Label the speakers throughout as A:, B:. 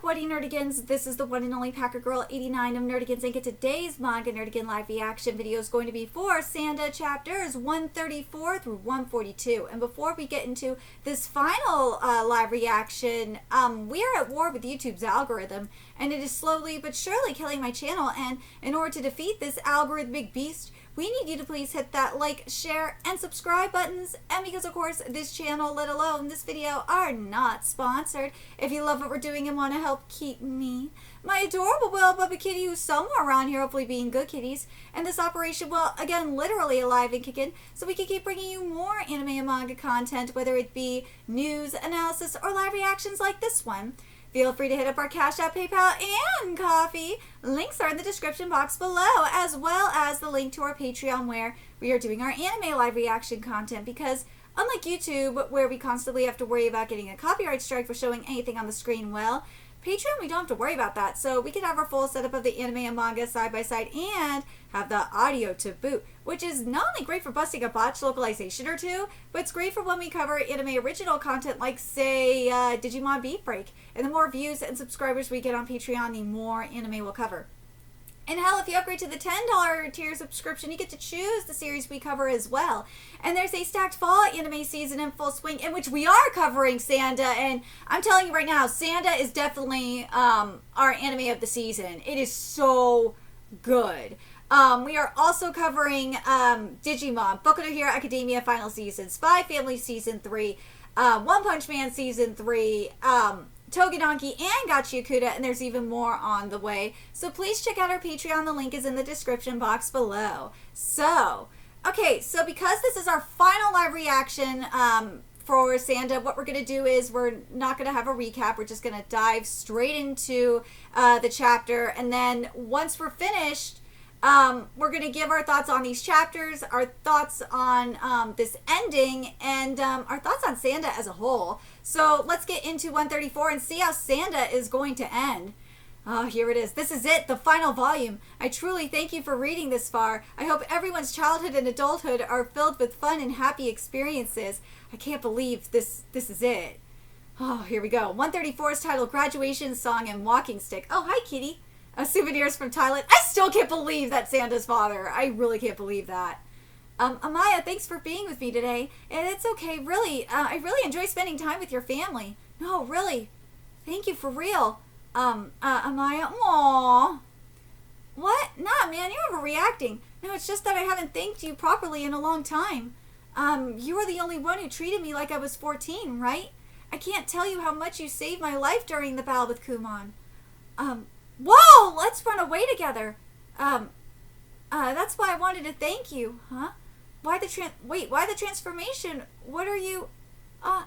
A: What nerdigans? This is the one and only Packer Girl 89 of Nerdigans Inc. Today's Manga Nerdigan live reaction video is going to be for Sanda chapters 134 through 142. And before we get into this final live reaction, we are at war with YouTube's algorithm, and it is slowly but surely killing my channel. And in order to defeat this algorithmic beast, we need you to please hit that like, share, and subscribe buttons. And because, of course, this channel, let alone this video, are not sponsored. If you love what we're doing and want to help keep me, my adorable little Bubba Kitty, who's somewhere around here, hopefully being good kitties, and this operation, well, again, literally alive and kicking, so we can keep bringing you more anime and manga content, whether it be news, analysis, or live reactions like this one. Feel free to hit up our Cash App, PayPal, and Coffee. Links are in the description box below, as well as the link to our Patreon where we are doing our anime live reaction content, because unlike YouTube, where we constantly have to worry about getting a copyright strike for showing anything on the screen, well, Patreon, we don't have to worry about that. So we can have our full setup of the anime and manga side by side and have the audio to boot, which is not only great for busting a botched localization or two, but it's great for when we cover anime original content like, say, Digimon Beat Break. And the more views and subscribers we get on Patreon, the more anime we'll cover. And hell, if you upgrade to the $10 tier subscription, you get to choose the series we cover as well. And there's a stacked fall anime season in full swing, in which we are covering Sanda. And I'm telling you right now, Sanda is definitely our anime of the season. It is so good. We are also covering Digimon, Boku no Hero Academia Final Season, Spy Family Season 3, One Punch Man Season 3, Togedonkey, and Gachiakuda, and there's even more on the way. So please check out our Patreon. The link is in the description box below. So, okay, so because this is our final live reaction for Sanda, what we're going to do is we're not going to have a recap. We're just going to dive straight into the chapter, and then once we're finished, we're going to give our thoughts on these chapters, our thoughts on this ending, and our thoughts on Sanda as a whole. So let's get into 134 and see how Sanda is going to end. Oh, here it is. This is it, the final volume. I truly thank you for reading this far. I hope everyone's childhood and adulthood are filled with fun and happy experiences. I can't believe this is it. Oh, here we go. 134 is titled Graduation Song and Walking Stick. Oh, hi, kitty. Souvenirs from Thailand. I still can't believe that's Sanda's father. I really can't believe that. Amaya, thanks for being with me today. And it's okay, really. I really enjoy spending time with your family. No, really. Thank you for real. Amaya, aww. What? Nah, man, you're overreacting. No, it's just that I haven't thanked you properly in a long time. You were the only one who treated me like I was 14, right? I can't tell you how much you saved my life during the battle with Kumon. Whoa! Let's run away together. That's why I wanted to thank you, huh? Why the transformation? What are you, whoa!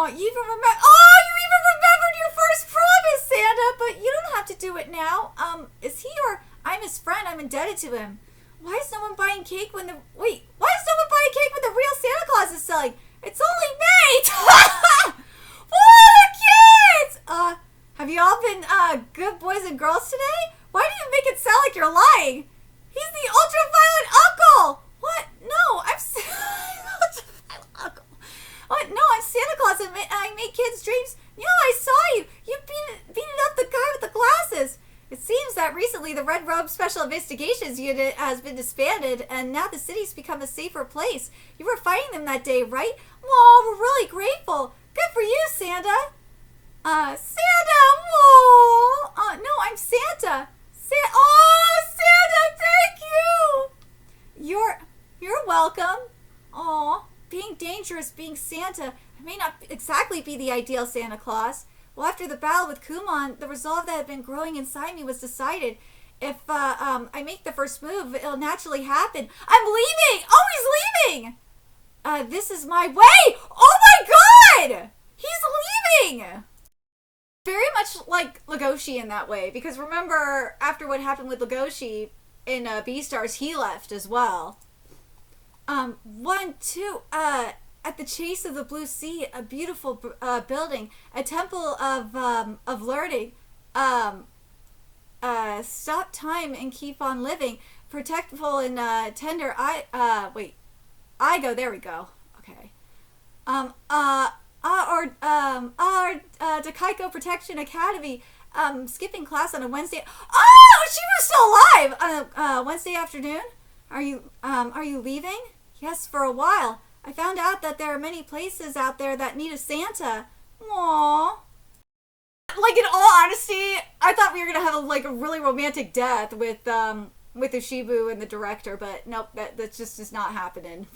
A: You even remembered your first promise, Sanda, but you don't have to do it now. Is he or I'm his friend? I'm indebted to him. Why is no one buying cake when the real Santa Claus is selling? It's only May! Whoa, the kids! Have you all been, good boys and girls today? Why do you make it sound like you're lying? He's the ultraviolet uncle! What? No, I'm ultraviolet uncle. What? No, I'm Santa Claus. I make kids' dreams. No, I saw you. You beating up the guy with the glasses. It seems that recently the Red Robe Special Investigations Unit has been disbanded, and now the city's become a safer place. You were fighting them that day, right? Whoa, we're really grateful. Good for you, Sanda. Santa, whoa! No, I'm Santa. Santa, thank you! You're welcome. Aw, being dangerous, being Santa, I may not exactly be the ideal Santa Claus. Well, after the battle with Kumon, the resolve that had been growing inside me was decided. If, I make the first move, it'll naturally happen. I'm leaving! Oh, he's leaving! This is my way! Oh my god! He's leaving! Very much like Legoshi in that way, because remember, after what happened with Legoshi in Beastars, he left as well. At the chase of the blue sea, a beautiful building, a temple of learning. Stop time and keep on living, protectful and tender. There we go. Okay. Dakaiko Protection Academy. Skipping class on a Wednesday. Oh, she was still alive on a Wednesday afternoon. Are you leaving? Yes, for a while. I found out that there are many places out there that need a Santa. Aww. Like, in all honesty, I thought we were gonna have a really romantic death with Ushibu and the director, but nope, that just is not happening.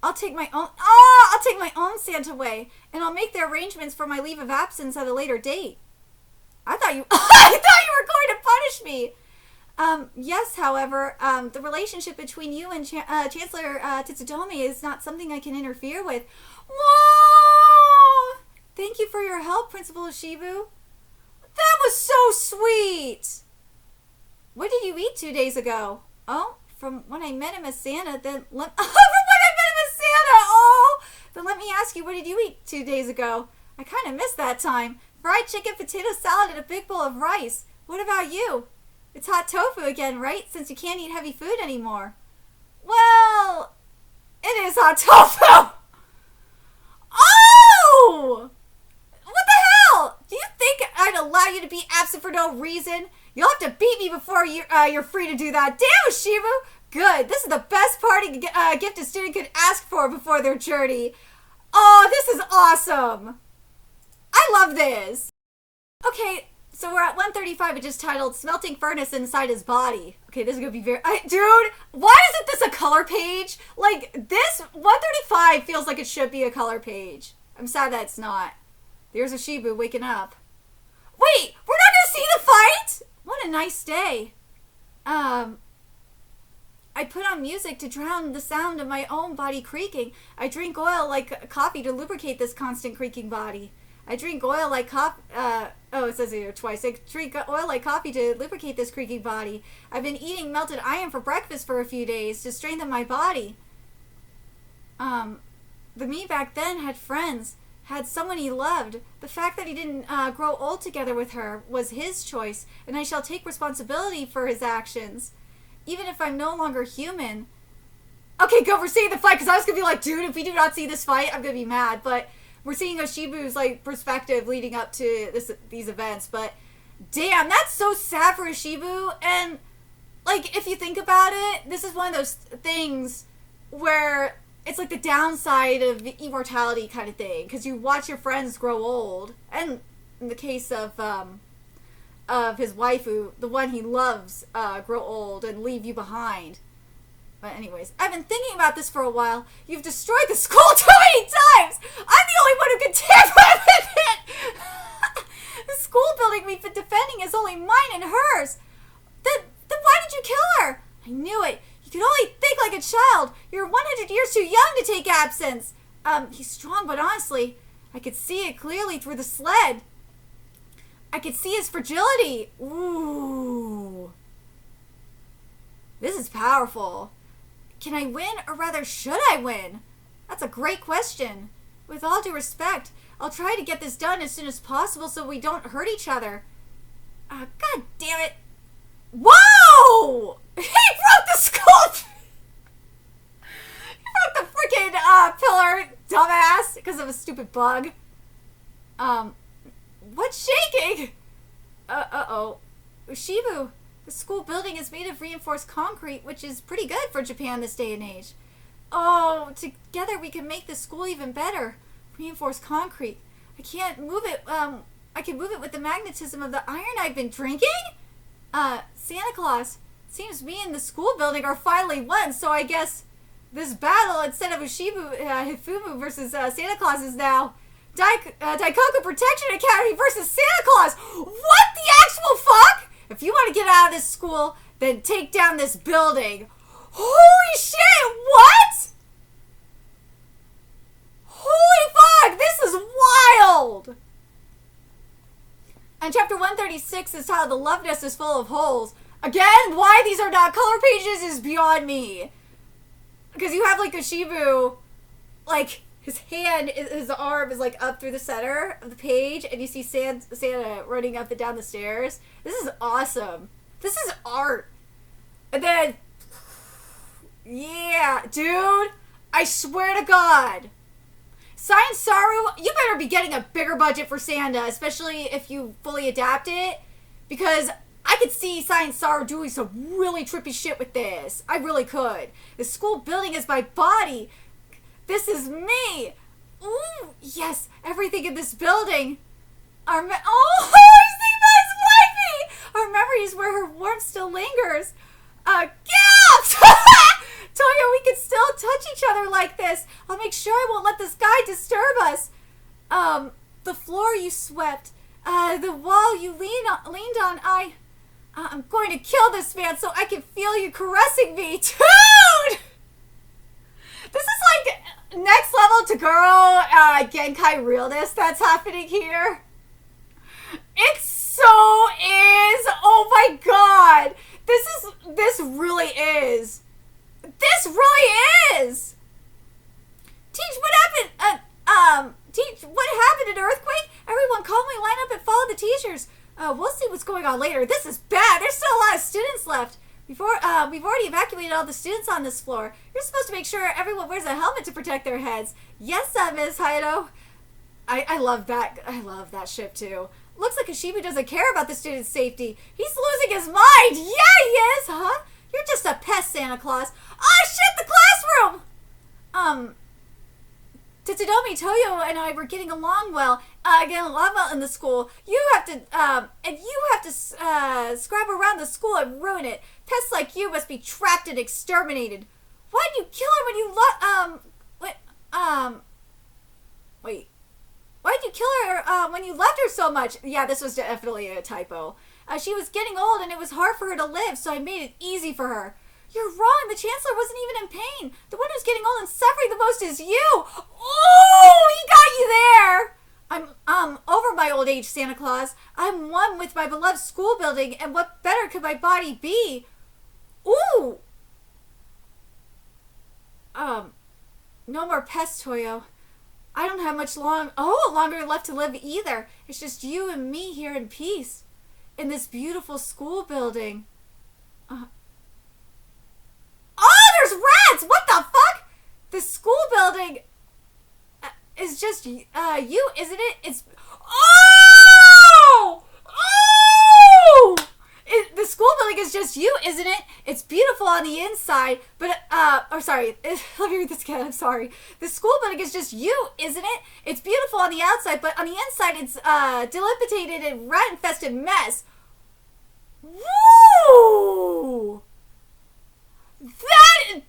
A: I'll take my own Santa way, and I'll make the arrangements for my leave of absence at a later date. I thought you were going to punish me. Yes, however, the relationship between you and Chancellor Tsutomi is not something I can interfere with. Whoa! Thank you for your help, Principal Ushibu. That was so sweet! What did you eat 2 days ago? Oh, from when I met him as Santa, then from when I met him as Santa! Oh! Then let me ask you, what did you eat 2 days ago? I kind of missed that time. Fried chicken, potato salad, and a big bowl of rice. What about you? It's hot tofu again, right? Since you can't eat heavy food anymore. Well, it is hot tofu! Oh! What the hell? Do you think I'd allow you to be absent for no reason? You'll have to beat me before you're free to do that. Damn, Shibu! Good. This is the best party gift a student could ask for before their journey. Oh, this is awesome. I love this. Okay, so we're at 135. It just titled Smelting Furnace Inside His Body. Okay, this is going to be very... dude, why isn't this a color page? Like, this 135 feels like it should be a color page. I'm sad that it's not. There's Ushibu waking up. Wait, we're not going to see the fight? What a nice day. I put on music to drown the sound of my own body creaking. I drink oil like coffee to lubricate this constant creaking body. I drink oil like coffee. It says it here twice. I drink oil like coffee to lubricate this creaking body. I've been eating melted iron for breakfast for a few days to strengthen my body. The me back then had friends, had someone he loved. The fact that he didn't grow old together with her was his choice, and I shall take responsibility for his actions. Even if I'm no longer human. Okay, go, we're seeing the fight, because I was going to be like, dude, if we do not see this fight, I'm going to be mad. But we're seeing Oshibu's, like, perspective leading up to these events. But, damn, that's so sad for Oshibu. And, like, if you think about it, this is one of those things where it's like the downside of immortality kind of thing. Because you watch your friends grow old. And in the case of his waifu, the one he loves, grow old and leave you behind. But anyways, I've been thinking about this for a while. You've destroyed the school too many times! I'm the only one who can tamper with it! The school building we've been defending is only mine and hers. Then why did you kill her? I knew it. You could only think like a child. You're 100 years too young to take absence. He's strong, but honestly, I could see it clearly through the sled. I could see his fragility. Ooh. This is powerful. Can I win, or rather, should I win? That's a great question. With all due respect, I'll try to get this done as soon as possible so we don't hurt each other. God damn it. Whoa! He broke the skull! He broke the freaking pillar, dumbass, because of a stupid bug. What's shaking? Uh-oh. Ushibu, the school building is made of reinforced concrete, which is pretty good for Japan this day and age. Oh, together we can make the school even better. Reinforced concrete. I can't move it, I can move it with the magnetism of the iron I've been drinking? Santa Claus, seems me and the school building are finally one, so I guess this battle, instead of Hifumu versus Santa Claus, is now Daikoku Protection Academy versus Santa Claus. What the actual fuck? If you want to get out of this school, then take down this building. Holy shit, what? Holy fuck, this is wild. And chapter 136 is titled The Love Nest is Full of Holes. Again, why these are not color pages is beyond me. Because you have like Ushibu, like his hand, his arm is like up through the center of the page, and you see Santa running up and down the stairs. This is awesome. This is art. And then, yeah, dude, I swear to God. Science Saru, you better be getting a bigger budget for Sanda, especially if you fully adapt it. Because I could see Science Saru doing some really trippy shit with this. I really could. The school building is my body. This is me. Ooh, yes, everything in this building. Our Our memories where her warmth still lingers. Gaps! Toyo, we can still touch each other like this. I'll make sure I won't let this guy disturb us. The floor you swept, the wall you leaned on, I'm going to kill this man so I can feel you caressing me. Dude! This is like next level to girl Genkai realness that's happening here. It so is. Oh my god. This really is. This really is. Teach, what happened? Teach, what happened? An earthquake? Everyone calmly line up and follow the teachers. We'll see what's going on later. This is bad. There's still a lot of students left. We've already evacuated all the students on this floor. You're supposed to make sure everyone wears a helmet to protect their heads. Yes, Miss Hayato. I love that. I love that ship too. Looks like Ashibu doesn't care about the students' safety. He's losing his mind. Yeah, he is, huh? You're just a pest, Santa Claus. Oh shit, the classroom! Tetsudomi, Toyo, and I were getting along well. In the school. You have to scrap around the school and ruin it. Pests like you must be trapped and exterminated. Why did you kill her when you wait. Why did you kill her when you loved her so much? Yeah, this was definitely a typo. She was getting old and it was hard for her to live, so I made it easy for her. You're wrong. The Chancellor wasn't even in pain. The one who's getting old and suffering the most is you. Oh, he got you there. I'm over my old age, Santa Claus. I'm one with my beloved school building, and what better could my body be? Ooh. No more pests, Toyo. I don't have much longer left to live either. It's just you and me here in peace. In this beautiful school building. Oh, there's rats! What the fuck? The school building is just you, isn't it? It's... Oh! Oh! The school building is just you, isn't it? It's beautiful on the inside, but, sorry. Let me read this again. I'm sorry. The school building is just you, isn't it? It's beautiful on the outside, but on the inside, it's, dilapidated and rat-infested mess. Woo!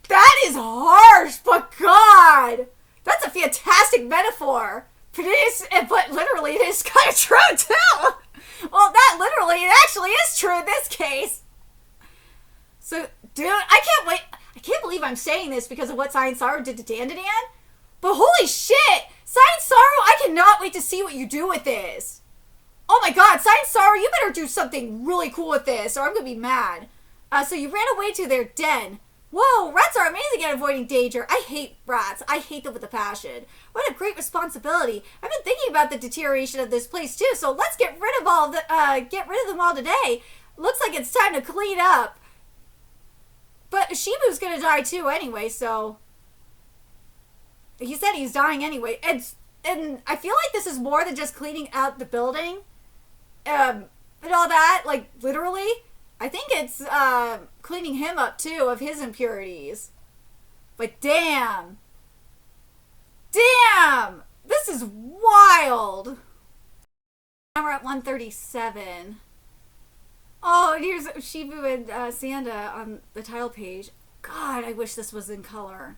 A: That is harsh, but God! That's a fantastic metaphor. But literally, it is kind of true, too. Well, it actually is true in this case. So, dude, I can't believe I'm saying this because of what Science Saru did to Dandadan. But holy shit! Science Saru, I cannot wait to see what you do with this. Oh my god, Science Saru, you better do something really cool with this or I'm gonna be mad. So you ran away to their den. Whoa, rats are amazing at avoiding danger. I hate rats. I hate them with a passion. What a great responsibility. I've been thinking about the deterioration of this place too, so let's get rid of them all today. Looks like it's time to clean up. But Shibu's gonna die too anyway, so... He said he's dying anyway. And I feel like this is more than just cleaning out the building. And all that, like, literally. I think it's cleaning him up too of his impurities. But damn. Damn! This is wild. Now we're at 137. Oh, here's Shibu and Sanda on the title page. God, I wish this was in color.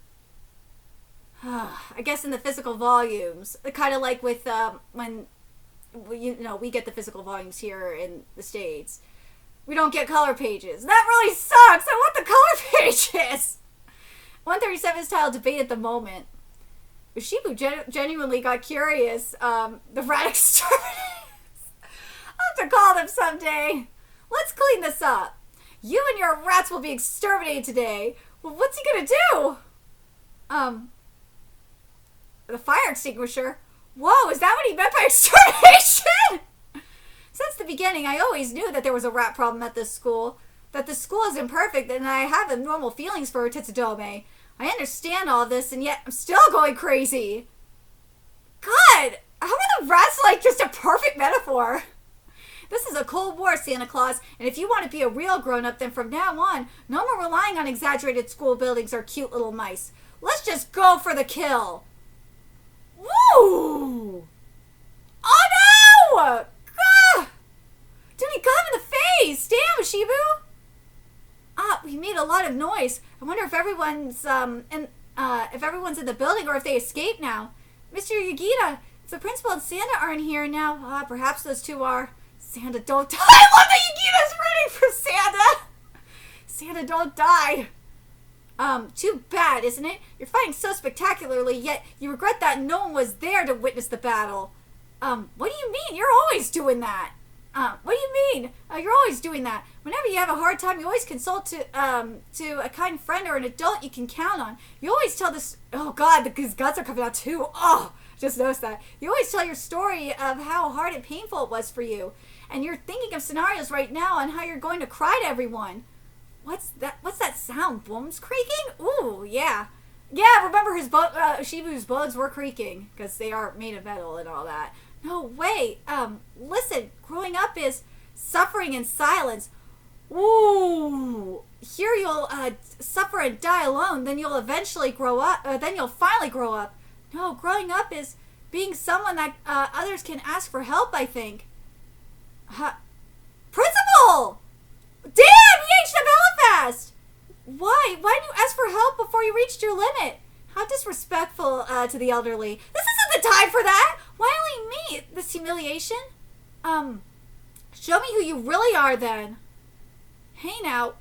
A: I guess in the physical volumes. Kind of like with when we get the physical volumes here in the States. We don't get color pages. That really sucks. I want the color pages. 137 is titled Debate at the Moment. If Shibu genuinely got curious, the rat exterminators. I'll have to call them someday. Let's clean this up. You and your rats will be exterminated today. Well, what's he gonna do? The fire extinguisher? Whoa, is that what he meant by extermination? Since the beginning, I always knew that there was a rat problem at this school. That the school is imperfect and I have abnormal feelings for Tetsudome. I understand all this, and yet I'm still going crazy. God, how are the rats like just a perfect metaphor? This is a Cold War, Santa Claus, and if you want to be a real grown-up, then from now on, no more relying on exaggerated school buildings or cute little mice. Let's just go for the kill. Woo! Oh no! Ah! Dude, he got him in the face! Damn, Shibu! We made a lot of noise. I wonder if everyone's in the building or if they escaped now. Mr. Yagita, if the principal and Sanda aren't here now, perhaps those two are. Sanda, don't die! I love that Yagita's rooting for Sanda! Sanda, don't die! Too bad, isn't it? You're fighting so spectacularly, yet you regret that no one was there to witness the battle. What do you mean? You're always doing that. What do you mean? You're always doing that. Whenever you have a hard time, you always consult to a kind friend or an adult you can count on. You always tell this. Oh God, his guts are coming out too. Oh, just noticed that. You always tell your story of how hard and painful it was for you, and you're thinking of scenarios right now on how you're going to cry to everyone. What's that? What's that sound? Bones creaking? Ooh, yeah. Yeah, remember Shibu's bones were creaking because they are made of metal and all that. No way. Listen, growing up is suffering in silence. Ooh. Here you'll suffer and die alone, then you'll eventually grow up, then you'll finally grow up. No, growing up is being someone that others can ask for help, I think. Principal! Damn, you aged up hella fast! Why? Why didn't you ask for help before you reached your limit? How disrespectful to the elderly. This isn't the time for that! Why only me? This humiliation? Show me who you really are then. Hey now,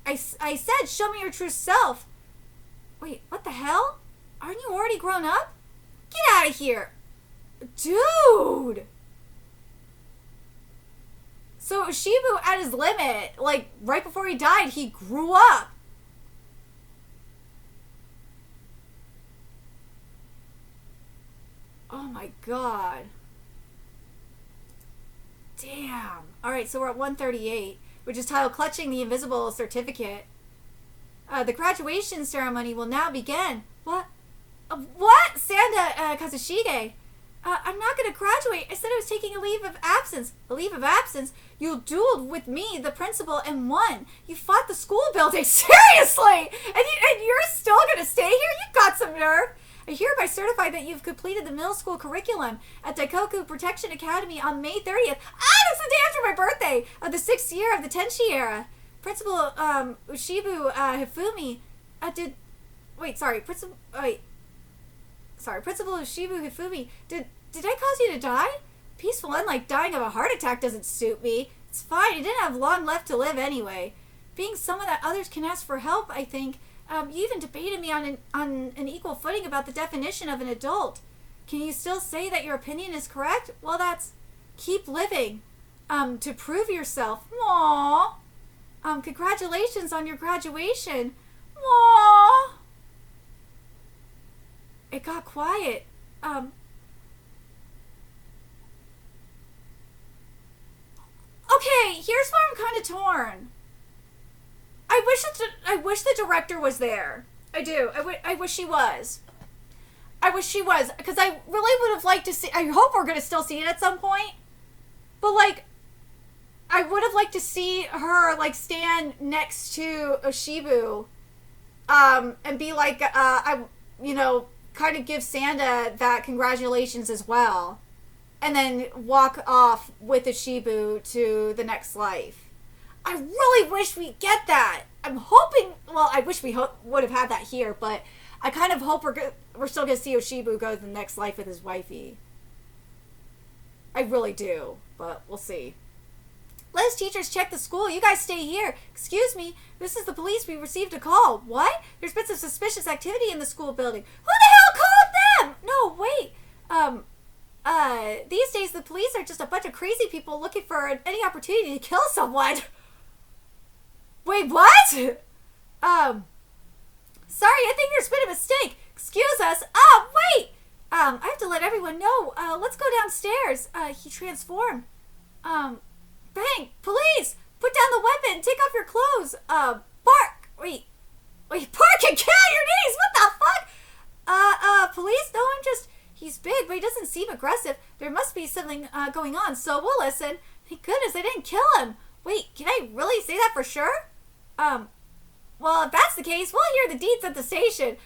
A: I said show me your true self. Wait, what the hell? Aren't you already grown up? Get out of here. Dude! So Shibu at his limit, like right before he died, he grew up. Oh my God. Damn. Alright, so we're at 138, which is titled Clutching the Invisible Certificate. The graduation ceremony will now begin. What? What? Sanda Kazushige. I'm not going to graduate. I said I was taking a leave of absence. A leave of absence? You dueled with me, the principal, and won. You fought the school building. Seriously? And you're still going to stay here? You got some nerve. I hereby certify that you've completed the middle school curriculum at Daikoku Protection Academy on May 30th. That's the day after my birthday of the 6th year of the Tenshi era. Principal Ushibu Hifumi Principal Ushibu Hifumi, did I cause you to die? Peaceful end like dying of a heart attack doesn't suit me. It's fine, you didn't have long left to live anyway. Being someone that others can ask for help, I think. You even debated me on an equal footing about the definition of an adult. Can you still say that your opinion is correct? Well, that's keep living. To prove yourself. Aww. Congratulations on your graduation. Aww. It got quiet. Okay, here's where I'm kind of torn. I wish the director was there. I do. I wish she was. I wish she was, because I really would have liked to see. I hope we're gonna still see it at some point. But like, I would have liked to see her like stand next to Oshibu, and be like, kind of give Sanda that congratulations as well, and then walk off with Oshibu to the next life. I really wish we get that. I'm hoping, well, I wish we would have had that here, but I kind of hope we're still going to see Oshibu go to the next life with his wifey. I really do, but we'll see. Let us teachers check the school. You guys stay here. Excuse me, this is the police. We received a call. What? There's been some suspicious activity in the school building. Who the hell called them? No, wait. These days the police are just a bunch of crazy people looking for any opportunity to kill someone. Wait, what? Sorry, I think there's been a mistake. Excuse us. Wait. I have to let everyone know. Let's go downstairs. He transformed. Bang! Police! Put down the weapon! Take off your clothes! Bark! Wait, Wait, park and get on your knees! What the fuck? Police? No, he's big, but he doesn't seem aggressive. There must be something, going on, so we'll listen. Thank goodness they didn't kill him. Wait, can I really say that for sure? Well, if that's the case, we'll hear the deeds at the station.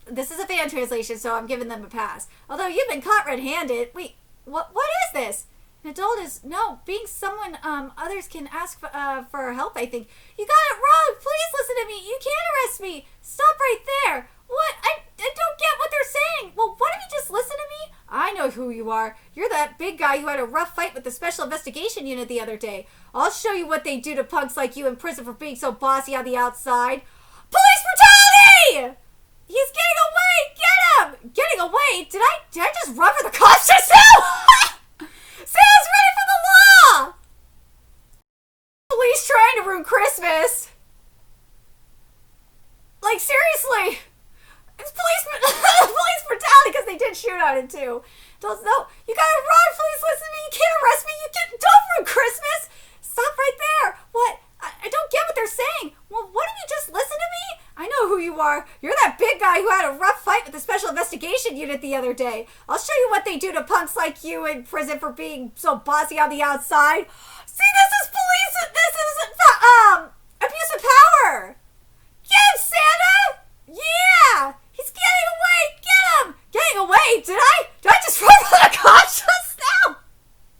A: This is a fan translation, so I'm giving them a pass. Although you've been caught red-handed. Wait, what is this? An adult is, no, being someone, others can ask for help, I think. You got it wrong. Please listen to me. You can't arrest me. Stop right there. What? I don't get what they're saying. Well, why don't you just listen to me? I know who you are. You're that big guy who had a rough fight with the Special Investigation Unit the other day. I'll show you what they do to punks like you in prison for being so bossy on the outside. Police brutality! He's getting away! Get him! Getting away? Did I just run for the cops just now? Santa's ready for the law! Police trying to ruin Christmas. Like, seriously. It's police brutality because they did shoot on it too. Don't know. You gotta run! Please listen to me! You can't arrest me! Don't ruin Christmas! Stop right there! What? I don't get what they're saying. Well, why don't you just listen to me? I know who you are. You're that big guy who had a rough fight with the Special Investigation Unit the other day. I'll show you what they do to punks like you in prison for being so bossy on the outside. See, this is police. This is abuse of power. Get him, Santa! Yeah! He's getting away! Get him! Getting away? Did I just run for the cops just now?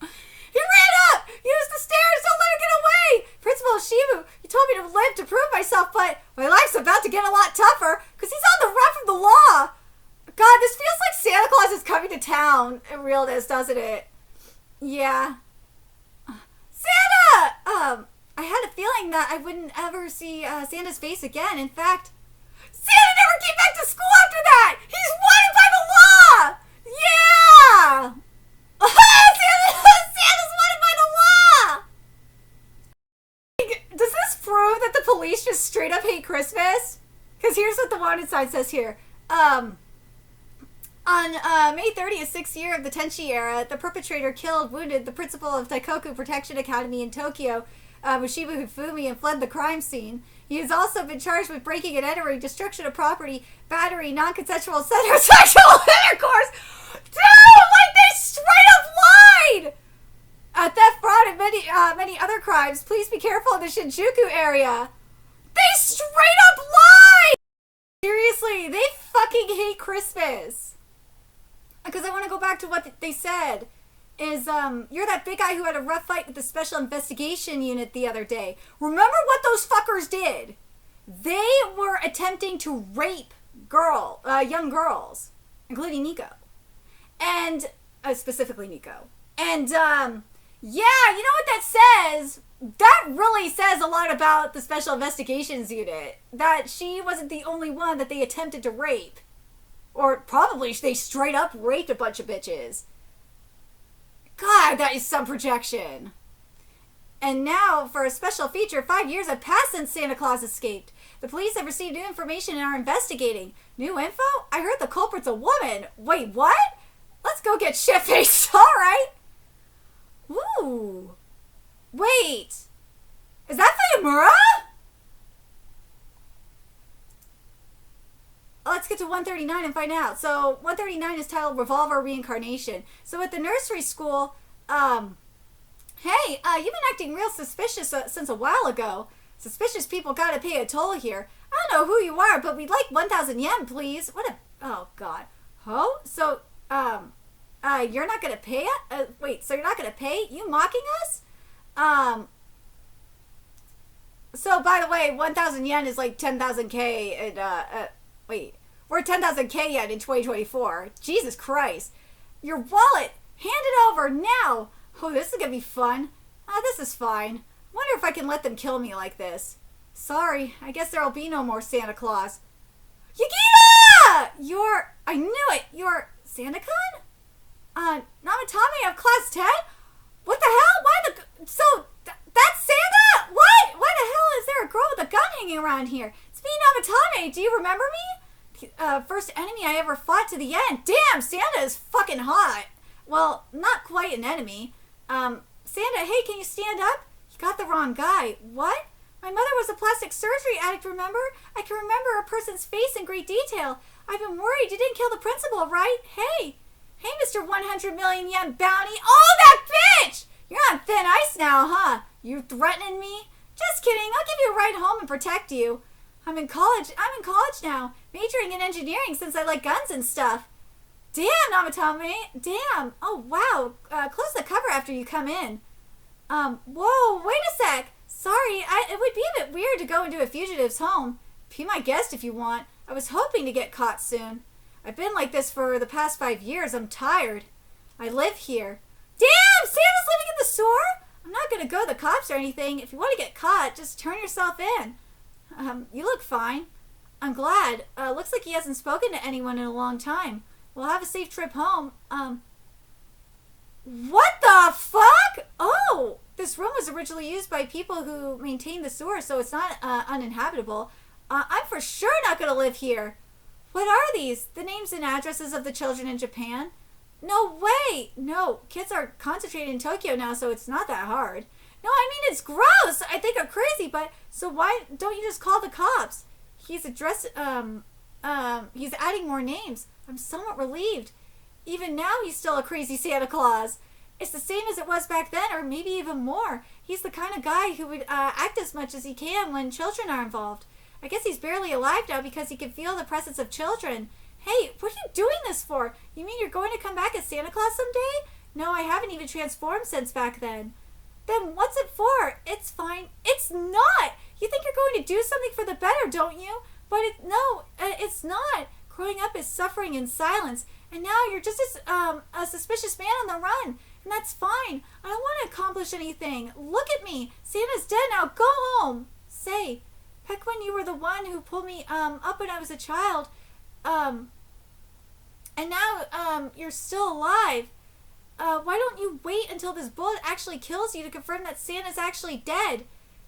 A: He ran up! Use the stairs! Don't let him get away! Principal Shibu, you told me to live to prove myself, but my life's about to get a lot tougher because he's on the run from the law. God, this feels like Santa Claus is coming to town in realness, doesn't it? Yeah. Santa! I had a feeling that I wouldn't ever see Santa's face again. In fact, Santa never came back to school after that! He's wanted by the law! Yeah! Santa's wanted by the law! Does this prove that the police just straight up hate Christmas? Because here's what the wanted sign says here. On May 30th, 6th year of the Tenchi era, the perpetrator wounded the principal of Daikoku Protection Academy in Tokyo, Mushibu Hifumi, and fled the crime scene. He has also been charged with breaking and entering, destruction of property, battery, non-consensual sexual intercourse. Dude, like they straight up lied! Theft, fraud, and many other crimes. Please be careful in the Shinjuku area. They straight up lied! Seriously, they fucking hate Christmas. Because I want to go back to what they said. You're that big guy who had a rough fight with the Special Investigation Unit the other day. Remember what those fuckers did? They were attempting to rape young girls, including Nico. And, specifically Nico. And, yeah, you know what that says? That really says a lot about the Special Investigations Unit. That she wasn't the only one that they attempted to rape. Or probably they straight up raped a bunch of bitches. God, that is some projection. And now, for a special feature, 5 years have passed since Santa Claus escaped. The police have received new information and are investigating. New info? I heard the culprit's a woman. Wait, what? Let's go get shit-faced, alright. Ooh. Wait. Is that Fuyamura? Let's get to 139 and find out. So 139 is titled Revolver Reincarnation. So at the nursery school, hey, you've been acting real suspicious since a while ago. Suspicious people gotta pay a toll here. I don't know who you are, but we'd like 1,000 yen, please. Oh God. Oh, so, you're not gonna pay it? Wait, so you're not gonna pay? You mocking us? So by the way, 1,000 yen is like 10,000 K and, wait, we're 10,000 K yen in 2024. Jesus Christ. Your wallet! Hand it over now! Oh, this is gonna be fun. This is fine. Wonder if I can let them kill me like this. Sorry, I guess there'll be no more Santa Claus. Yukina! I knew it! You're Santa-kun? Namatame of class 10? What the hell? That's Santa? What? Why the hell is there a girl with a gun hanging around here? It's me, Namatame. Do you remember me? First enemy I ever fought to the end. Damn, Santa is fucking hot. Well, not quite an enemy. Santa, hey, can you stand up? You got the wrong guy. What? My mother was a plastic surgery addict, remember? I can remember a person's face in great detail. I've been worried you didn't kill the principal, right? Hey, Mr. 100 million yen bounty. Oh, that bitch! You're on thin ice now, huh? You threatening me? Just kidding. I'll give you a ride home and protect you. I'm in college now, majoring in engineering since I like guns and stuff. Damn, Namatame. Damn. Oh, wow. Close the cover after you come in. Whoa, wait a sec. Sorry, it would be a bit weird to go into a fugitive's home. Be my guest if you want. I was hoping to get caught soon. I've been like this for the past 5 years. I'm tired. I live here. Damn, Santa's living in the store? I'm not going to go to the cops or anything. If you want to get caught, just turn yourself in. You look fine. I'm glad. Looks like he hasn't spoken to anyone in a long time. We'll have a safe trip home. What the fuck? Oh, this room was originally used by people who maintained the sewer, so it's not uninhabitable. I'm for sure not going to live here. What are these? The names and addresses of the children in Japan? No way! No, kids are concentrated in Tokyo now, so it's not that hard. No, I mean, it's gross! I think I'm crazy, but so why don't you just call the cops? He's adding more names. I'm somewhat relieved. Even now, he's still a crazy Santa Claus. It's the same as it was back then, or maybe even more. He's the kind of guy who would act as much as he can when children are involved. I guess he's barely alive now because he can feel the presence of children. Hey, what are you doing this for? You mean you're going to come back as Santa Claus someday? No, I haven't even transformed since back then. Then what's it for? It's fine. It's not! You think you're going to do something for the better, don't you? But it's not. Growing up is suffering in silence, and now you're just a suspicious man on the run. And that's fine. I don't want to accomplish anything. Look at me. Santa's dead now. Go home. Say, heck, when you were the one who pulled me up when I was a child, and now you're still alive. Why don't you wait until this bullet actually kills you to confirm that Santa's actually dead?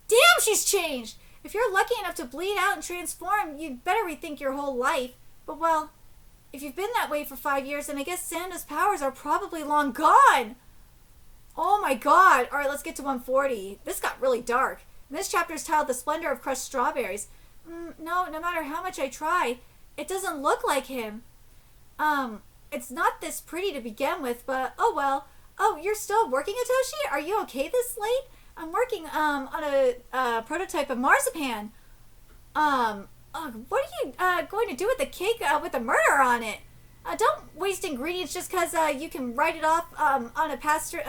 A: Damn, she's changed! If you're lucky enough to bleed out and transform, you'd better rethink your whole life. But, well, if you've been that way for 5 years, then I guess Santa's powers are probably long gone. Oh my god. Alright, let's get to 140. This got really dark. And this chapter is titled The Splendor of Crushed Strawberries. No matter how much I try, it doesn't look like him. It's not this pretty to begin with, but oh well. Oh, you're still working, Atoshi? Are you okay this late? I'm working on a prototype of marzipan. What are you going to do with the cake with the murder on it? Don't waste ingredients just because you can write it off on a Pastor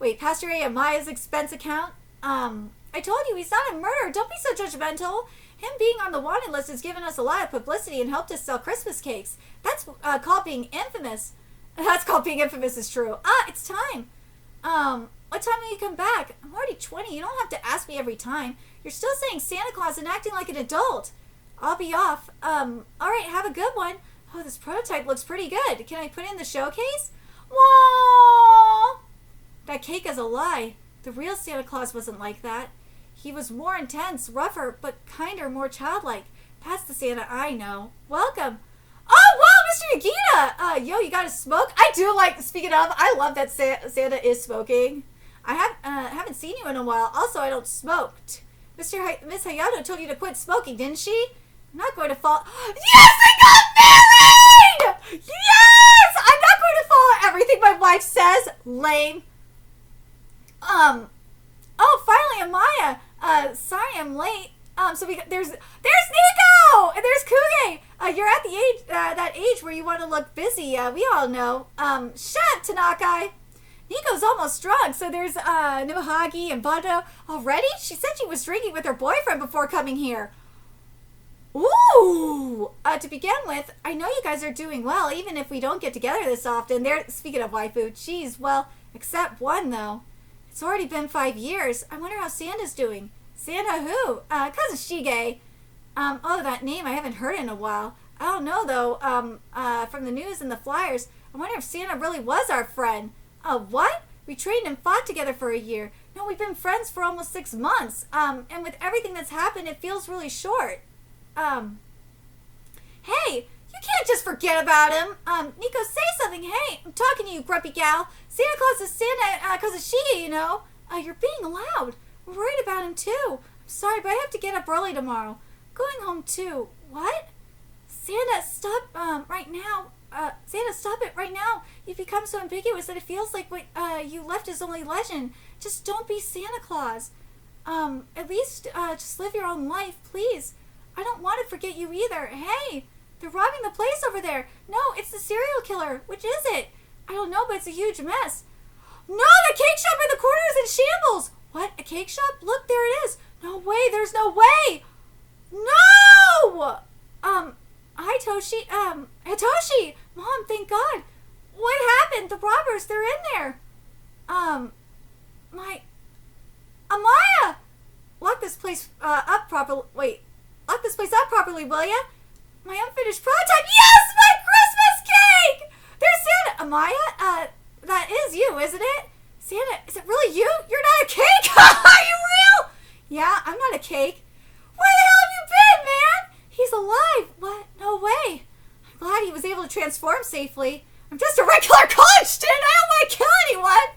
A: Amaya's expense account. I told you he's not a murderer. Don't be so judgmental. Him being on the wanted list has given us a lot of publicity and helped us sell Christmas cakes. That's called being infamous. That's called being infamous is true. It's time. What time will you come back? I'm already 20. You don't have to ask me every time. You're still saying Santa Claus and acting like an adult. I'll be off. Alright, have a good one. Oh, this prototype looks pretty good. Can I put it in the showcase? Whoa! That cake is a lie. The real Santa Claus wasn't like that. He was more intense, rougher, but kinder, more childlike. That's the Santa I know. Welcome. Oh, wow, Mr. Yagita! Yo, you got a smoke? I do like, speaking of, I love that Santa is smoking. I haven't seen you in a while. Also, I don't smoke. Miss Hayato told you to quit smoking, didn't she? I'm not going to follow. Yes, I got married! Yes! I'm not going to follow everything my wife says. Lame. Oh, finally, Amaya. Sorry I'm late. So there's Nico! And there's Kuge! You're at the age, that age where you want to look busy. We all know. Shut up, Tanakai. Nico's almost drunk, so there's, Nibahagi and Bando. Already? She said she was drinking with her boyfriend before coming here. Ooh! To begin with, I know you guys are doing well, even if we don't get together this often. Speaking of waifu, geez, well, except one, though. It's already been 5 years. I wonder how Santa's doing. Santa who? Cousin Shige. Oh, that name I haven't heard in a while. I don't know, though, from the news and the flyers, I wonder if Santa really was our friend. What? We trained and fought together for a year. No, we've been friends for almost 6 months. And with everything that's happened, it feels really short. Hey, you can't just forget about him. Nico, say something. Hey, I'm talking to you, grumpy gal. Santa Claus is Santa, Cousin Shige, you know. You're being loud. We're worried about him, too. I'm sorry, but I have to get up early tomorrow. Going home too. What? Santa, stop, right now. Santa, stop it right now. You've become so ambiguous that it feels like what, you left is only legend. Just don't be Santa Claus. At least, just live your own life, please. I don't want to forget you either. Hey, they're robbing the place over there. No, it's the serial killer. Which is it? I don't know, but it's a huge mess. No, the cake shop in the corner is in shambles. What, a cake shop? Look, there it is. No way, there's no way. No! Hi, Hitoshi. Mom, thank God. What happened? The robbers, they're in there. Amaya! Lock this place up properly. Wait. Lock this place up properly, will ya? My unfinished prototype. Yes! My Christmas cake! There's Santa. Amaya? That is you, isn't it? Santa, is it really you? You're not a cake? Are you real? Yeah, I'm not a cake. Where the hell have you been, man? He's alive. What? No way. I'm glad he was able to transform safely. I'm just a regular college student. I don't want to kill anyone.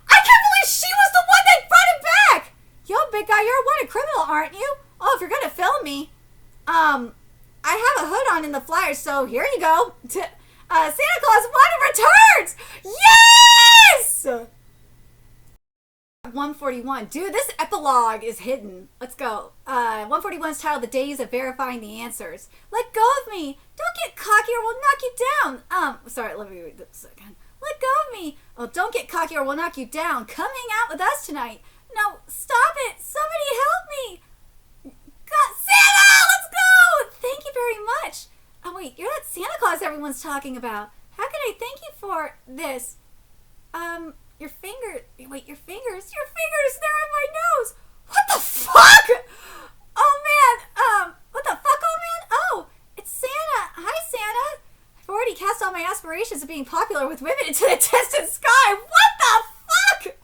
A: I can't believe she was the one that brought him back. Yo, big guy, you're a wanted criminal, aren't you? Oh, if you're going to film me. I have a hood on in the flyer, so here you go. Santa Claus wanted returns. Yes! 141. Dude, this epilogue is hidden. Let's go. 141 is titled The Days of Verifying the Answers. Let go of me. Don't get cocky or we'll knock you down. Sorry, let me read this again. Let go of me. Oh, don't get cocky or we'll knock you down. Come hang out with us tonight. No, stop it. Somebody help me. God, Santa, let's go. Thank you very much. Oh, wait, you're that Santa Claus everyone's talking about. How can I thank you for this? Your fingers, they're on my nose. What the fuck? Oh, man, what the fuck, old man? Oh, it's Santa. Hi, Santa. I've already cast all my aspirations of being popular with women into the distant sky. What the fuck?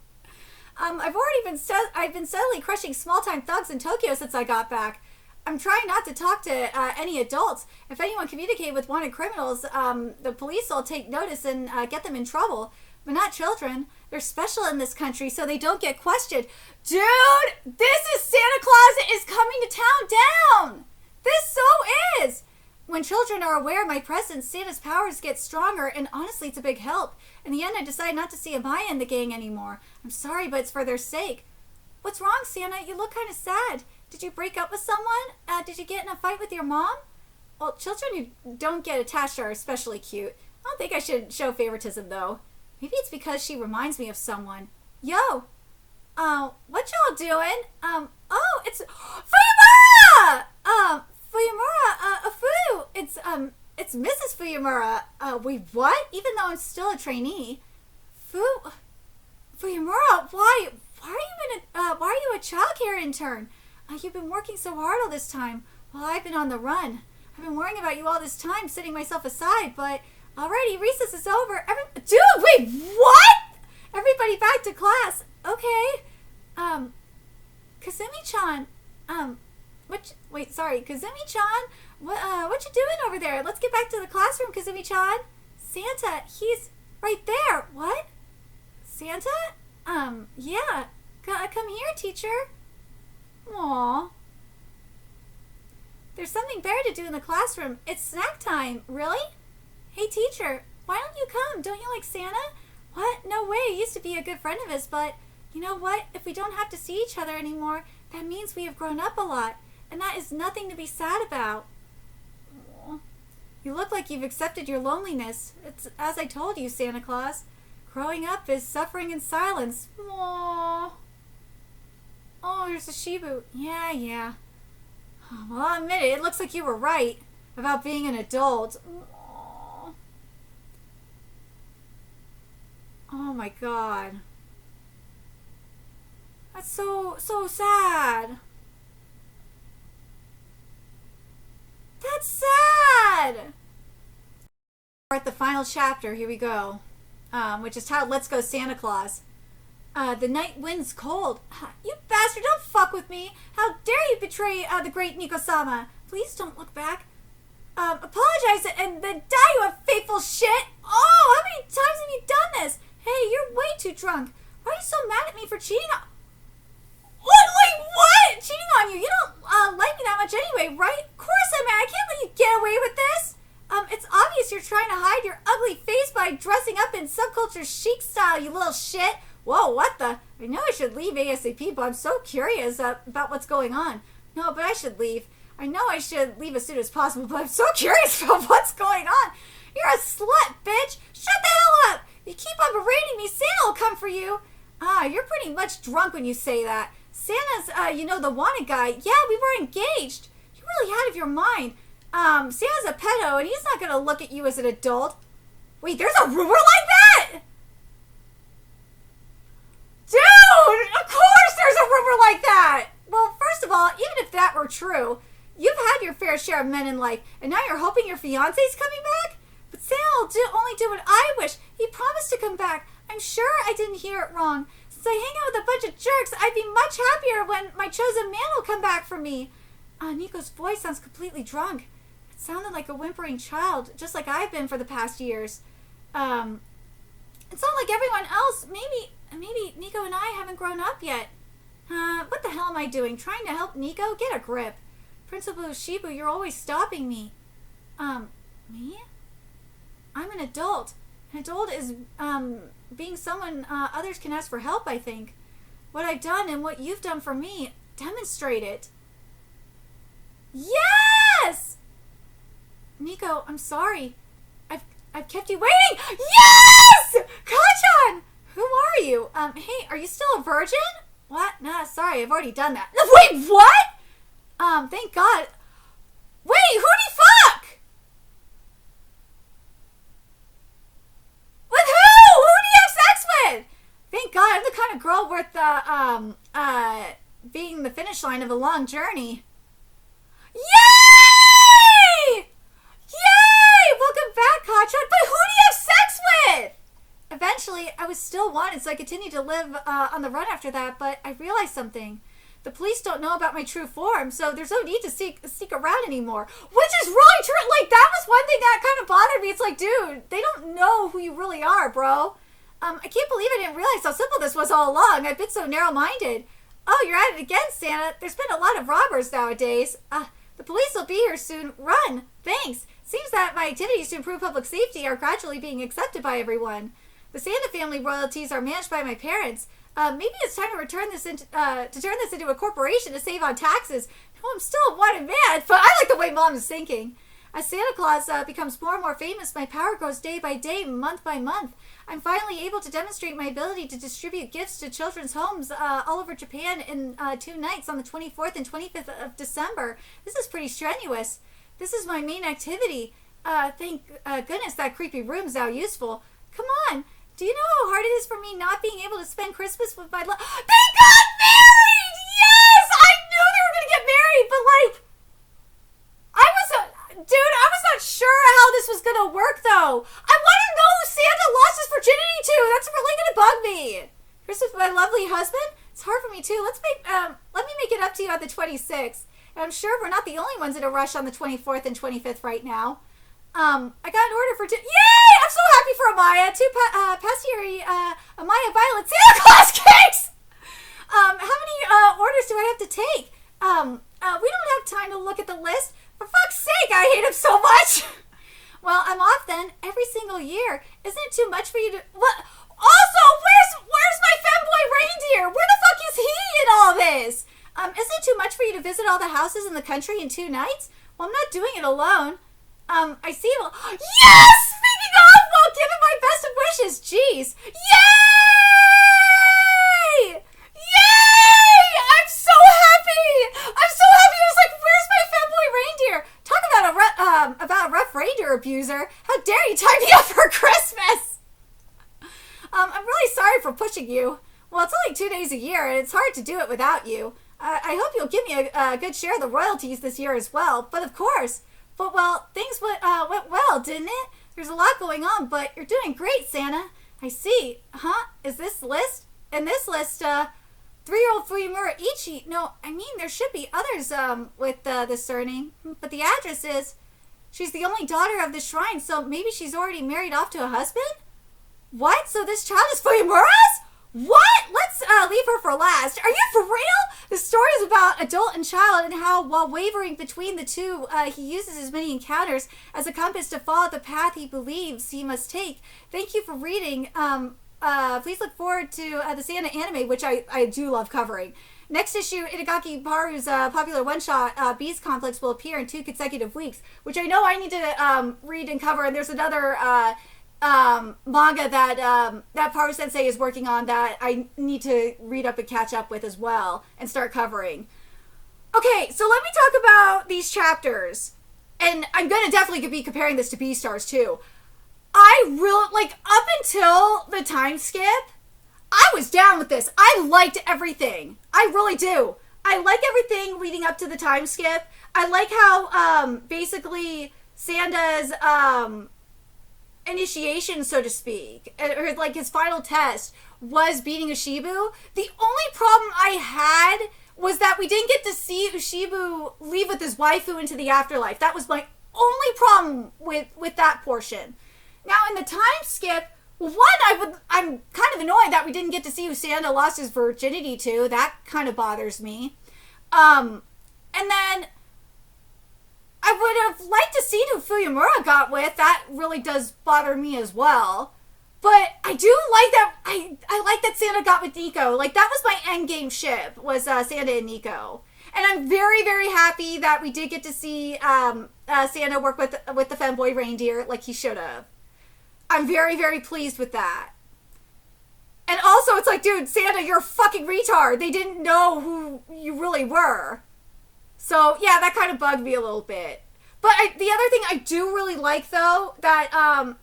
A: I've been steadily crushing small-time thugs in Tokyo since I got back. I'm trying not to talk to any adults. If anyone communicates with wanted criminals, the police will take notice and get them in trouble. But not children. They're special in this country, so they don't get questioned. Dude, this is Santa Claus is coming to town down. This so is. When children are aware of my presence, Santa's powers get stronger, and honestly, it's a big help. In the end, I decided not to see Amaya in the gang anymore. I'm sorry, but it's for their sake. What's wrong, Santa? You look kind of sad. Did you break up with someone? Did you get in a fight with your mom? Well, children who don't get attached are especially cute. I don't think I should show favoritism, though. Maybe it's because she reminds me of someone. Yo! What y'all doing? Oh, it's Fuyamura! Fuyamura, Afu! It's Mrs. Fuyamura. Wait, what? Even though I'm still a trainee. Fuyamura, why are you a childcare intern? You've been working so hard all this time while I've been on the run. I've been worrying about you all this time, setting myself aside, but alrighty, recess is over. Dude, wait, what? Everybody back to class. Okay. Kazumi-chan. Kazumi-chan? What you doing over there? Let's get back to the classroom, Kazumi-chan. Santa, he's right there. What? Santa? Yeah. Come here, teacher. Aww. There's something better to do in the classroom. It's snack time. Really? Hey, teacher, why don't you come? Don't you like Santa? What? No way. He used to be a good friend of his, but you know what? If we don't have to see each other anymore, that means we have grown up a lot, and that is nothing to be sad about. Aww. You look like you've accepted your loneliness. It's as I told you, Santa Claus. Growing up is suffering in silence. Aww. Oh, here's a Shibu. Yeah. Well, I'll admit it. It looks like you were right about being an adult. Aww. Oh my God. That's so sad. That's sad. We're at the final chapter. Here we go. Which is titled Let's Go Santa Claus. The night wind's cold. You bastard, don't fuck with me. How dare you betray the great Miko-sama. Please don't look back. Apologize and then die, you unfaithful shit. Oh, how many times have you done this? Hey, you're way too drunk. Why are you so mad at me for cheating on... What? Cheating on you. You don't like me that much anyway, right? Of course I'm mad. I can't let you get away with this. It's obvious you're trying to hide your ugly face by dressing up in subculture chic style, you little shit. Whoa, what the? I know I should leave ASAP, but I'm so curious about what's going on. No, but I should leave. I know I should leave as soon as possible, but I'm so curious about what's going on. You're a slut, bitch. Shut the hell up. You keep on berating me, Santa will come for you. You're pretty much drunk when you say that. Santa's, the wanted guy. Yeah, we were engaged. You're really out of your mind. Santa's a pedo, and he's not going to look at you as an adult. Wait, there's a rumor like that? Dude, of course there's a rumor like that. Well, first of all, even if that were true, you've had your fair share of men in life, and now you're hoping your fiancé's coming back? But Santa will only do what I wish. He promised to come back. I'm sure I didn't hear it wrong. Since I hang out with a bunch of jerks, I'd be much happier when my chosen man will come back for me. Nico's voice sounds completely drunk. It sounded like a whimpering child, just like I've been for the past years. It's not like everyone else. Maybe Nico and I haven't grown up yet. What the hell am I doing? Trying to help Nico? Get a grip. Principal Shibu, you're always stopping me. Me? I'm an adult. An adult is, being someone others can ask for help, I think. What I've done and what you've done for me, demonstrate it. Yes! Nico, I'm sorry. I've kept you waiting. Yes! Kachan! Who are you? Hey, are you still a virgin? What? Nah, sorry, I've already done that. Wait, what? Thank God. Wait, who'd he fuck? With who? Who do you have sex with? Thank God, I'm the kind of girl worth being the finish line of a long journey. Yay! Yay! Welcome back, Kachan. But who do you have sex with? Eventually, I was still wanted, so I continued to live on the run after that, but I realized something. The police don't know about my true form, so there's no need to seek around anymore. Which is really true. Like, that was one thing that kind of bothered me. It's like, dude, they don't know who you really are, bro. I can't believe I didn't realize how simple this was all along. I've been so narrow-minded. Oh, you're at it again, Santa. There's been a lot of robbers nowadays. The police will be here soon. Run. Thanks. Seems that my activities to improve public safety are gradually being accepted by everyone. The Sanda family royalties are managed by my parents. Maybe it's time to turn this into a corporation to save on taxes. Oh, I'm still a wanted man, but I like the way Mom is thinking. As Santa Claus becomes more and more famous, my power grows day by day, month by month. I'm finally able to demonstrate my ability to distribute gifts to children's homes all over Japan in 2 nights on the 24th and 25th of December. This is pretty strenuous. This is my main activity. Thank goodness that creepy room's now useful. Come on. Do you know how hard it is for me not being able to spend Christmas with my love? They got married! Yes! I knew they were going to get married, but like, I was not sure how this was going to work, though. I want to know who Santa lost his virginity to. That's really going to bug me. Christmas with my lovely husband? It's hard for me, too. Let me make it up to you on the 26th. And I'm sure we're not the only ones in a rush on the 24th and 25th right now. I got an order for yay! I'm so happy for Amaya. 2 pastry Amaya Violet Santa Claus cakes! How many orders do I have to take? We don't have time to look at the list. For fuck's sake, I hate him so much! Well, I'm off then, every single year. Isn't it too much for you to... What? Also, where's my femboy reindeer? Where the fuck is he in all this? Isn't it too much for you to visit all the houses in the country in 2 nights? Well, I'm not doing it alone. I see. Well, yes! Speaking of, well, give him my best of wishes. Jeez. Yay! Yay! I'm so happy! I'm so happy. I was like, where's my femboy reindeer? Talk about a rough reindeer abuser. How dare you tie me up for Christmas? I'm really sorry for pushing you. Well, it's only 2 days a year, and it's hard to do it without you. I hope you'll give me a good share of the royalties this year as well. But of course... But, well, things went well, didn't it? There's a lot going on, but you're doing great, Santa. I see. Huh? Is this list? In this list, 3-year-old Fuyamura Ichi. No, I mean, there should be others with this surname. But the address is... She's the only daughter of the shrine, so maybe she's already married off to a husband? What? So this child is Fuyamura's? What? Let's let's leave her for last. Are you for real? The story is about adult and child and how, while wavering between the two, he uses his many encounters as a compass to follow the path he believes he must take. Thank you for reading. Please look forward to the Sanda anime, which I do love covering. Next issue, Itagaki Paru's popular one-shot, Beast Complex, will appear in 2 consecutive weeks, which I know I need to read and cover, and there's another manga that Paru Sensei is working on that I need to read up and catch up with as well, and start covering. Okay, so let me talk about these chapters, and I'm going to definitely be comparing this to Beastars too. I really, like, up until the time skip, I was down with this. I liked everything. I really do. I like everything leading up to the time skip. I like how, basically, Sanda's, initiation, so to speak, or like his final test was beating Ushibu. The only problem I had was that we didn't get to see Ushibu leave with his waifu into the afterlife. That was my only problem with that portion. Now, in the time skip, I'm kind of annoyed that we didn't get to see who Sanda lost his virginity to. That kind of bothers me. And then I would have liked to see who Fuyamura got with. That really does bother me as well. But I do like that. I like that Sanda got with Nico. Like, that was my endgame ship, was Sanda and Nico. And I'm very, very happy that we did get to see Sanda work with the femboy reindeer like he should have. I'm very, very pleased with that. And also, it's like, dude, Sanda, you're a fucking retard. They didn't know who you really were. So, yeah, that kind of bugged me a little bit. But the other thing I do really like, though, that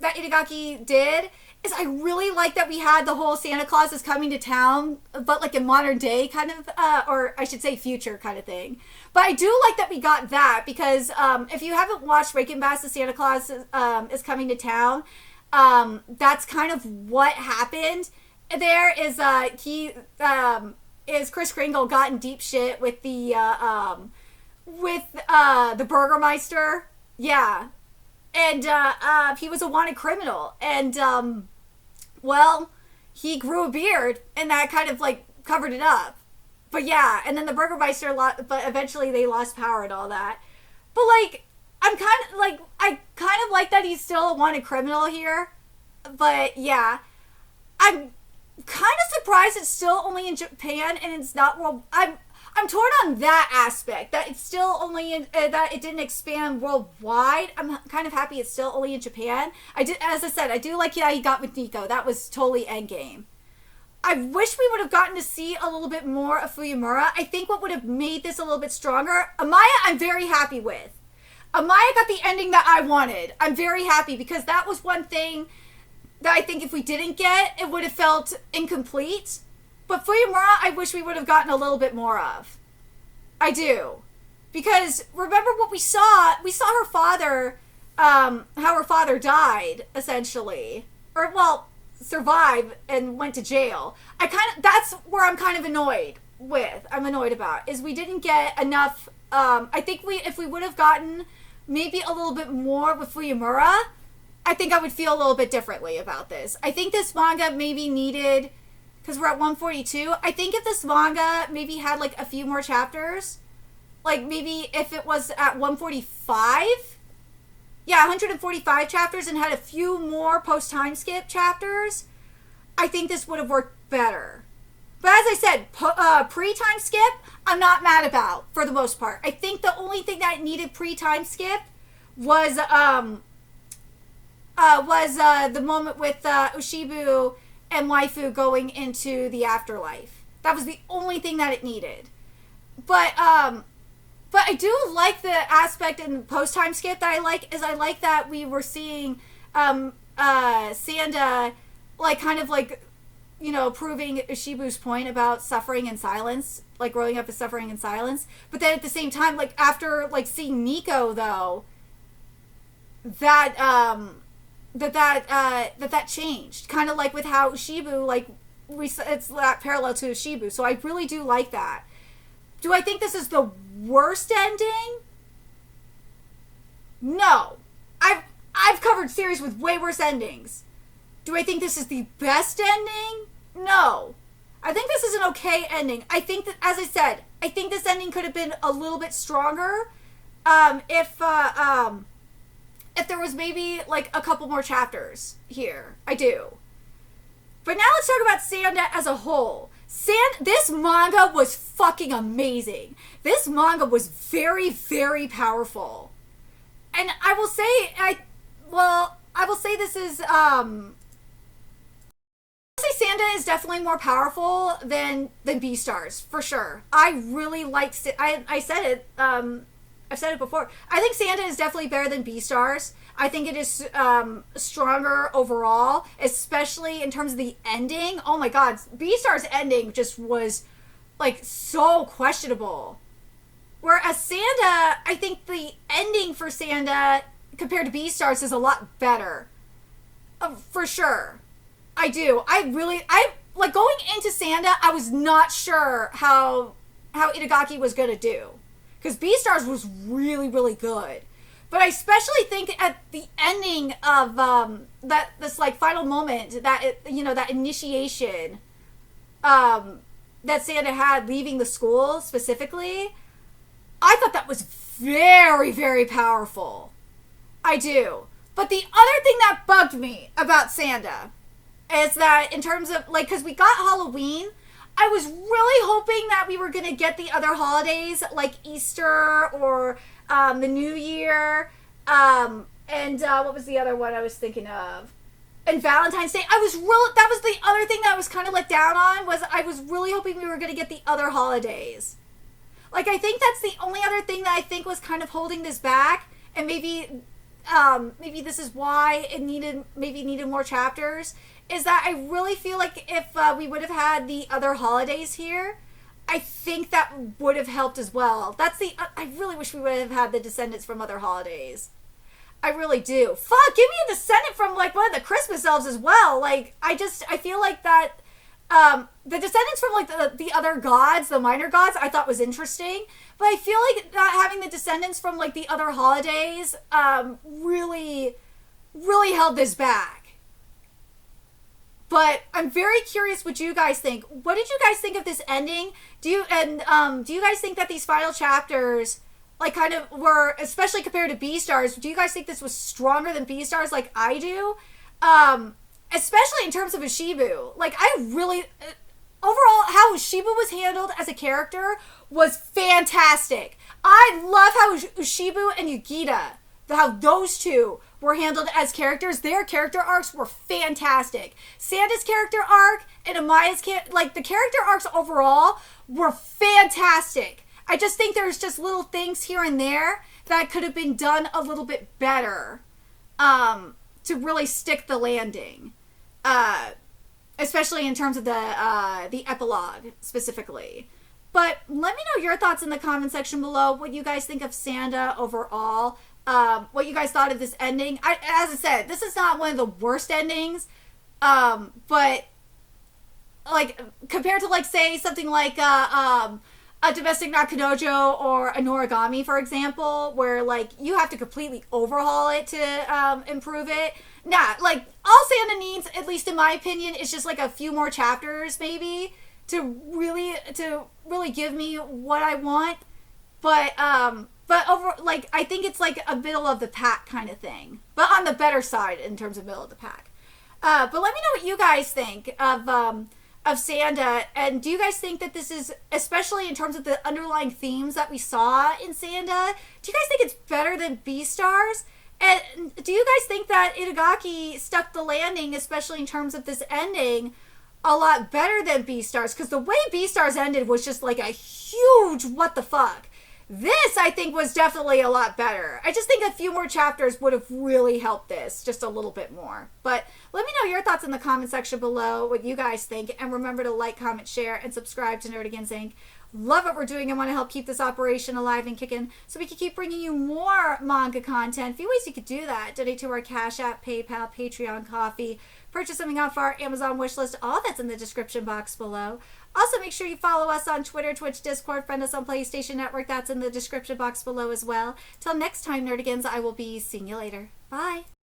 A: Itagaki did, is I really like that we had the whole Santa Claus is coming to town, but like in modern day kind of, or I should say future kind of thing. But I do like that we got that, because if you haven't watched Breaking Bass, the Santa Claus is coming to town, that's kind of what happened. There is Kris Kringle got in deep shit with the Burgermeister. Yeah. And he was a wanted criminal. And well, he grew a beard and that kind of like covered it up. But yeah, and then the Burgermeister but eventually they lost power and all that. But like, I kind of like that he's still a wanted criminal here. But yeah, I'm kind of surprised it's still only in Japan and it's not world. I'm torn on that aspect, that it's still only in that it didn't expand worldwide. I'm kind of happy it's still only in Japan. As I said, I do like he got with Nico. That was totally endgame. I wish we would have gotten to see a little bit more of Fuyamura. I think what would have made this a little bit stronger. Amaya, I'm very happy with. Amaya got the ending that I wanted. I'm very happy because that was one thing that I think if we didn't get, it would have felt incomplete. But Fuyamura, I wish we would have gotten a little bit more of. I do. Because remember what we saw? We saw her father, how her father died, essentially. Or, well, survived and went to jail. That's where I'm kind of annoyed about, is we didn't get enough, I think if we would have gotten maybe a little bit more with Fuyamura, I think I would feel a little bit differently about this. I think this manga maybe needed, because we're at 142, I think if this manga maybe had like a few more chapters, like maybe if it was at 145, yeah, 145 chapters and had a few more post-time skip chapters, I think this would have worked better. But as I said, pre-time skip, I'm not mad about, for the most part. I think the only thing that needed pre-time skip was the moment with Ushibu and waifu going into the afterlife. That was the only thing that it needed. But I do like the aspect in post-time skip that I like that we were seeing Sanda like kind of like, you know, proving Ushibu's point about suffering in silence, like growing up as suffering in silence. But then at the same time, like after like seeing Nico though, that changed. Kind of like with how Ushibu, like, it's that parallel to Ushibu. So I really do like that. Do I think this is the worst ending? No. I've covered series with way worse endings. Do I think this is the best ending? No. I think this is an okay ending. I think that, as I said, I think this ending could have been a little bit stronger if there was maybe like a couple more chapters here. I do. But now let's talk about Sanda as a whole. This manga was fucking amazing. This manga was very, very powerful. And I will say, this is, Sanda is definitely more powerful than Beastars, for sure. I really liked it. I said it, I've said it before. I think Sanda is definitely better than Beastars. I think it is stronger overall, especially in terms of the ending. Oh my god, Beastars' ending just was like so questionable. Whereas Sanda, I think the ending for Sanda compared to Beastars is a lot better. For sure. I do. I like going into Sanda, I was not sure how Itagaki was going to do. Because Beastars was really, really good. But I especially think at the ending of this like final moment, that initiation that Sanda had leaving the school specifically, I thought that was very, very powerful. I do. But the other thing that bugged me about Sanda is that in terms of, like, because we got Halloween, I was really hoping that we were going to get the other holidays, like Easter or the New Year, and what was the other one I was thinking of? And Valentine's Day. That was the other thing that I was kind of let down on, was I was really hoping we were going to get the other holidays. Like, I think that's the only other thing that I think was kind of holding this back, and maybe this is why it needed more chapters, is that I really feel like if we would have had the other holidays here, I think that would have helped as well. I really wish we would have had the descendants from other holidays. I really do. Fuck, give me a descendant from like one of the Christmas elves as well. Like, I feel like that the descendants from like the other gods, the minor gods, I thought was interesting. But I feel like not having the descendants from like the other holidays really, really held this back. But I'm very curious what you guys think. What did you guys think of this ending? Do you guys think that these final chapters, like, kind of were, especially compared to Beastars, do you guys think this was stronger than Beastars like I do? Especially in terms of Ishibu. Like, I really, overall, how Ishibu was handled as a character was fantastic. I love how Ishibu and Yugita, how those two were handled as characters. Their character arcs were fantastic. Sanda's character arc and Amaya's the character arcs overall were fantastic. I just think there's just little things here and there that could have been done a little bit better to really stick the landing, especially in terms of the epilogue specifically. But let me know your thoughts in the comment section below. What you guys think of Sanda overall. What you guys thought of this ending. As I said, this is not one of the worst endings, but like compared to, like, say something like a Domestic Nakanojo or a Noragami, for example, where like you have to completely overhaul it to improve it. Nah, like all Sanda needs, at least in my opinion, is just like a few more chapters maybe to really give me what I want. But over, like, I think it's like a middle of the pack kind of thing, but on the better side in terms of middle of the pack. But let me know what you guys think of Sanda, and do you guys think that this is, especially in terms of the underlying themes that we saw in Sanda, do you guys think it's better than Beastars? And do you guys think that Itagaki stuck the landing, especially in terms of this ending, a lot better than Beastars? Because the way Beastars ended was just like a huge what the fuck. This, I think, was definitely a lot better. I just think a few more chapters would have really helped this just a little bit more. But let me know your thoughts in the comment section below, what you guys think. And remember to like, comment, share, and subscribe to Nerdigans Inc. Love what we're doing and want to help keep this operation alive and kicking so we can keep bringing you more manga content. A few ways you could do that. Donate to our Cash App, PayPal, Patreon, Coffee. Purchase something off our Amazon wishlist. All that's in the description box below. Also, make sure you follow us on Twitter, Twitch, Discord, friend us on PlayStation Network. That's in the description box below as well. Till next time, Nerdigans, I will be seeing you later. Bye.